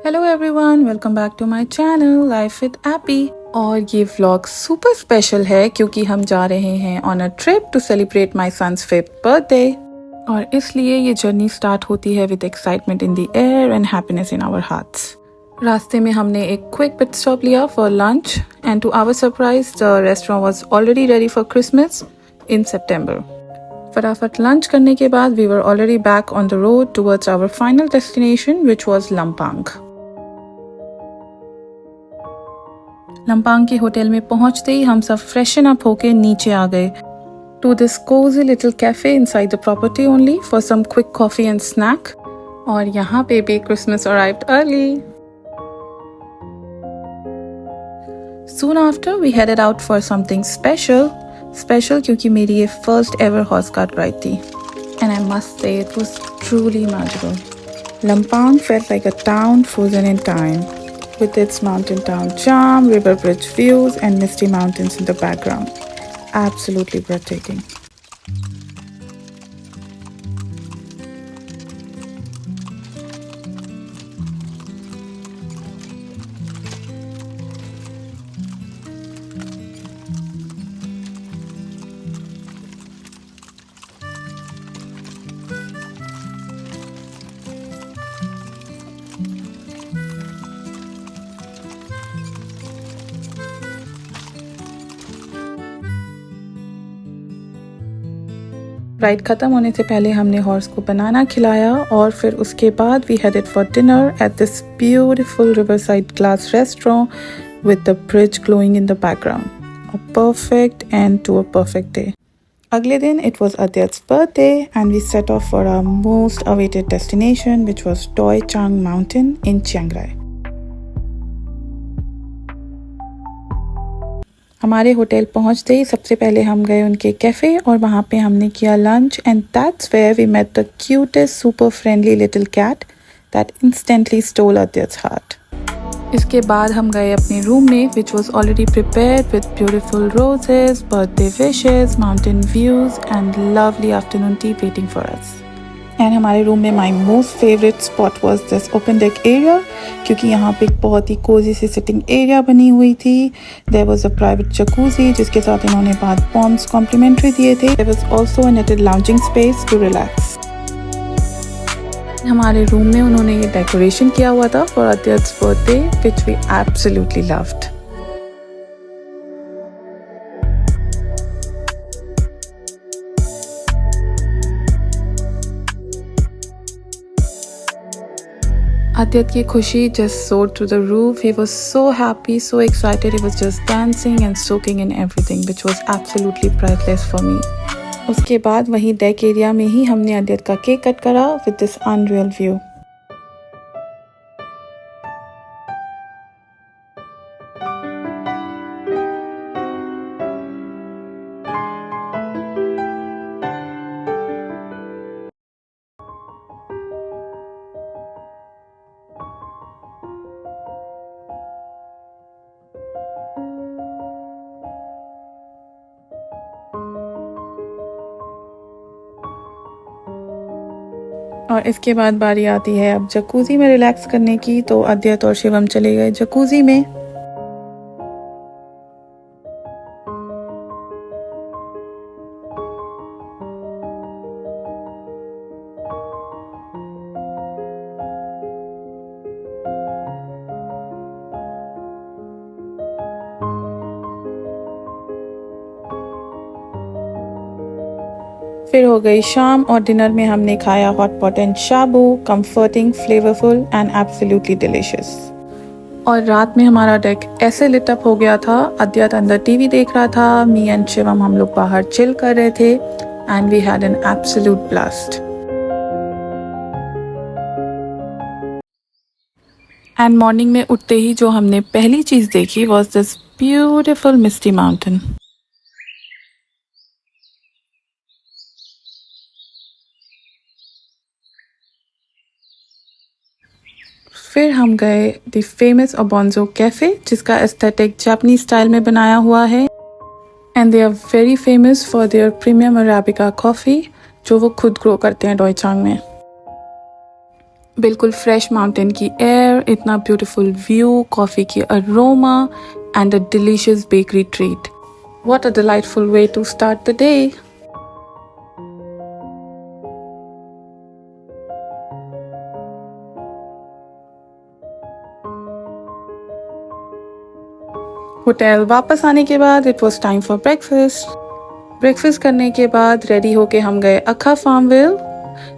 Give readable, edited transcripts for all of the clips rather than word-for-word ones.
Hello everyone, welcome back to my channel life with AP. और ये vlog super special है क्योंकि हम जा रहे हैं on a trip to celebrate my son's 5th birthday. और इसलिए ये जर्नी स्टार्ट होती है with excitement in the air and happiness in our hearts. रास्ते में हमने एक क्विक पिट स्टॉप लिया for lunch and to our surprise the restaurant was already ready for Christmas in September. फटाफट लंच करने के बाद we were already back on the road towards our final destination which was लंपांग। लंपांग के hotel में पहुंचते ही हम सब फ्रेशन अप होके नीचे आ गए to this cozy little cafe inside the property only for some quick coffee and snack. और यहाँ पे भी Christmas arrived early. Soon after we headed out for something special क्योंकि मेरी ये first ever horse cart ride थी and I must say it was truly magical. Lampang felt like a town frozen in time with its mountain town charm, river bridge views and misty mountains in the background. Absolutely breathtaking. Ride खत्म होने से पहले हमने horse को बनाना खिलाया और फिर उसके बाद we headed for dinner at this beautiful riverside glass restaurant with the bridge glowing in the background. A perfect end to a perfect day. अगले दिन इट वाज अद्यत's birthday and we set off for our most awaited destination which was Doi Chang mountain in Chiang Rai. हमारे hotel पहुंचते ही सबसे पहले हम गए उनके कैफ़े और वहाँ पे हमने किया lunch and that's where we met the cutest super friendly little cat that instantly stole अद्यत's हार्ट। इसके बाद हम गए अपने रूम में which was already prepared with beautiful roses, birthday wishes, mountain views and lovely afternoon tea waiting for us. And हमारे room में my most favourite spot was this open deck area क्योंकि यहाँ पे एक बहुत ही कोजी सी सिटिंग एरिया बनी हुई थी। There was a private jacuzzi जिसके साथ इन्होंने बाथ बॉम्ब्स कॉम्प्लीमेंट्री दिए थे। There was also a netted lounging space to relax. हमारे रूम में उन्होंने ये डेकोरेशन किया हुआ था फॉर अद्यत's birthday which we absolutely loved. Adyat की खुशी just soared through the roof. He was so happy, so excited. He was just dancing and soaking in everything, which was absolutely priceless for me. उसके बाद वहीं deck area में ही हमने अद्यत का cake cut करा with this unreal view. और इसके बाद बारी आती है अब जकूजी में रिलैक्स करने की, तो अद्यत और शिवम चले गए जकूजी में। फिर हो गई शाम और डिनर में हमने खाया हॉट पॉट एंड शाबू, comforting, flavourful and absolutely delicious. और रात में हमारा डेक ऐसे लिट अप हो गया था, अद्यत अंदर टीवी देख रहा था, मी एंड शिवम हम लोग बाहर चिल कर रहे थे and we had an absolute blast. And morning में उठते ही जो हमने पहली चीज़ देखी was this beautiful misty mountain. फिर हम गए द फेमस ओबोंजो कैफ़े जिसका एस्थेटिक जापानीज स्टाइल में बनाया हुआ है and they are very famous for their premium Arabica coffee जो वो खुद ग्रो करते हैं डोईचांग में। बिल्कुल फ्रेश माउंटेन की एयर, इतना ब्यूटीफुल व्यू, कॉफ़ी की aroma and a delicious bakery treat. What a delightful way to start the day. Hotel वापस आने के बाद it was time for breakfast करने के बाद रेडी होके हम गए अखा फार्मवेल,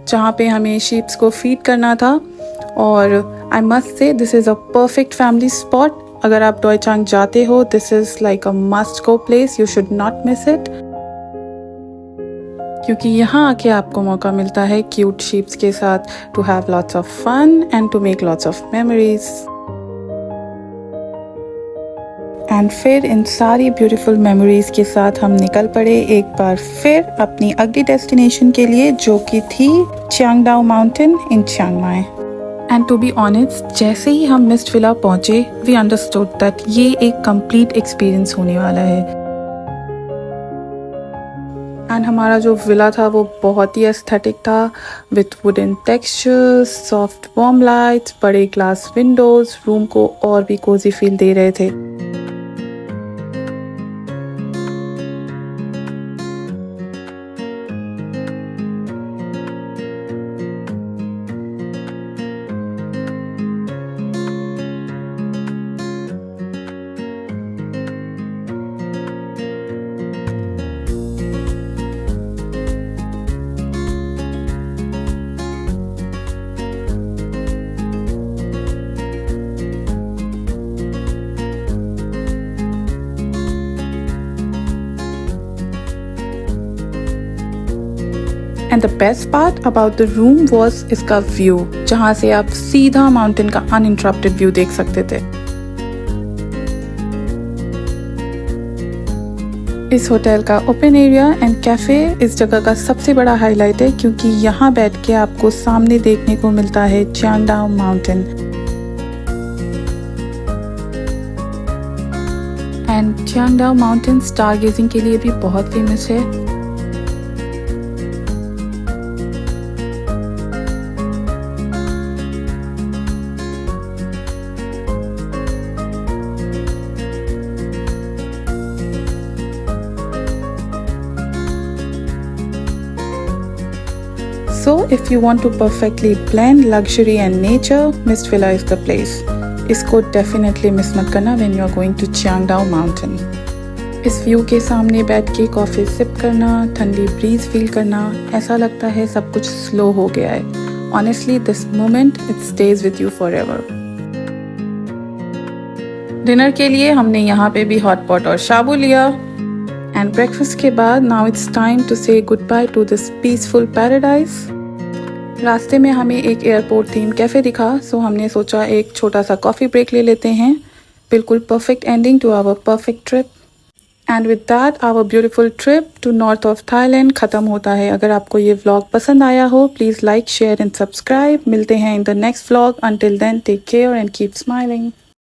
जहाँ पे हमें शीप्स को फीड करना था. और I must say this is a perfect family spot. अगर आप डोई चांग जाते हो, this is like a must go place, you should not miss it. क्योंकि यहाँ आके आपको मौका मिलता है क्यूट शीप्स के साथ to have lots of fun and to make lots of memories. And फिर इन सारी ब्यूटीफुल मेमोरीज के साथ हम निकल पड़े एक बार फिर अपनी अगली डेस्टिनेशन के लिए, जो कि थी Chiang Dao mountain in Chiang Mai. And to be honest, जैसे ही हम मिस्ट विला पहुंचे, वी अंडरस्टूड दैट ये एक कंप्लीट एक्सपीरियंस होने वाला है. एंड हमारा जो विला था वो बहुत ही एस्थेटिक था, with wooden textures, soft warm lights, बड़े ग्लास विंडोज रूम को और भी कोजी फील दे रहे थे. And the best part about the room was इसका व्यू, जहाँ से आप सीधा माउंटेन का अनइंटरप्टेड व्यू देख सकते थे. इस होटल का ओपन एरिया एंड कैफ़े इस जगह का सबसे बड़ा हाईलाइट है, क्योंकि यहाँ बैठ के आपको सामने देखने को मिलता है Chiang Dao mountain. And Chiang Dao mountain star gazing के लिए भी बहुत फेमस है. So, if you want to perfectly blend luxury and nature, Mist Villa is the place. इसको definitely miss मत करना when you are going to चियांगडाओ Mountain. इस view के सामने बैठ के कॉफ़ी सिप करना, ठंडी ब्रीज फील करना, ऐसा लगता है सब कुछ स्लो हो गया है. Honestly, this moment it stays with you forever. Dinner के लिए हमने यहाँ पे भी हॉट पॉट और शाबू लिया. एंड ब्रेकफास्ट के बाद नाउ इट्स टाइम टू से good by two this peaceful paradise. रास्ते में हमें एक एयरपोर्ट थीम कैफ़े दिखा, सो हमने सोचा एक छोटा सा कॉफ़ी ब्रेक ले लेते हैं. बिल्कुल perfect ending to our perfect trip. And with that our beautiful trip to north of Thailand ख़त्म होता है. अगर आपको ये व्लॉग पसंद आया हो, please like, share and subscribe. मिलते हैं in the next vlog. Until then, take care and keep smiling.